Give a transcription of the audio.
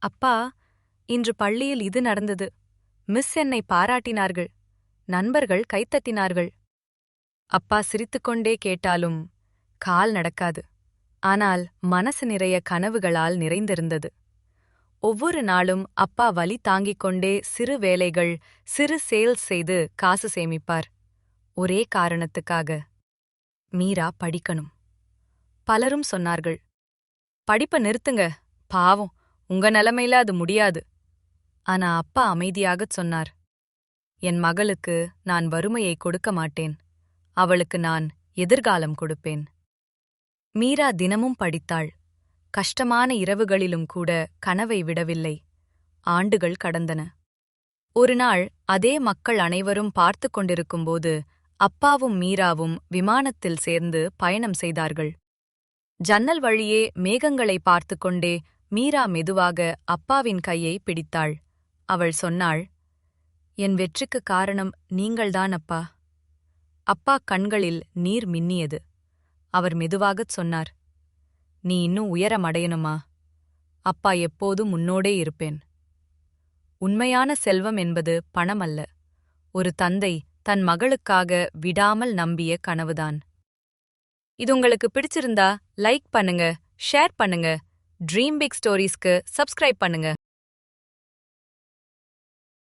அப்பா, இன்று பள்ளியில் இது நடந்தது. மிஸ் என்னை பாராட்டினார்கள். நண்பர்கள் கைத்தட்டினார்கள். அப்பா சிரித்துக்கொண்டே கேட்டாலும் கால் நடக்காது. ஆனால் மனசு நிறைய கனவுகளால் நிறைந்திருந்தது. ஒவ்வொரு நாளும் அப்பா வலி தாங்கிக் கொண்டே சிறு வேலைகள், சிறு சேல்ஸ் செய்து காசு சேமிப்பார். ஒரே காரணத்துக்காக, மீரா படிக்கணும். பலரும் சொன்னார்கள், படிப்ப நிறுத்துங்க, பாவம், உங்க நிலைமையில அது முடியாது. ஆனா அப்பா அமைதியாகச் சொன்னார், என் மகளுக்கு நான் வறுமையை கொடுக்க மாட்டேன். அவளுக்கு நான் எதிர்காலம் கொடுப்பேன். மீரா தினமும் படித்தாள். கஷ்டமான இரவுகளிலும் கூட கனவை விடவில்லை. ஆண்டுகள் கடந்தன. ஒருநாள் அதே மக்கள் அனைவரும் பார்த்துக் கொண்டிருக்கும்போது அப்பாவும் மீராவும் விமானத்தில் சேர்ந்து பயணம் செய்தார்கள். ஜன்னல் வழியே மேகங்களை பார்த்துக் கொண்டே மீரா மெதுவாக அப்பாவின் கையை பிடித்தாள். அவள் சொன்னாள், என் வெற்றிக்கு காரணம் நீங்கள்தான் அப்பா. அப்பா கண்களில் நீர் மின்னியது. அவர் மெதுவாகச் சொன்னார், நீ இன்னும் உயரம் அடையணுமா? அப்பா எப்போதும் உன்னோடே இருப்பேன். உண்மையான செல்வம் என்பது பணம் அல்ல, ஒரு தந்தை தன் மகளுக்காக விடாமல் நம்பிய கனவுதான். இது உங்களுக்கு பிடிச்சிருந்தா லைக் பண்ணுங்க, ஷேர் பண்ணுங்க. ட்ரீம் பிக் ஸ்டோரீஸ்க்கு சப்ஸ்கிரைப் பண்ணுங்க.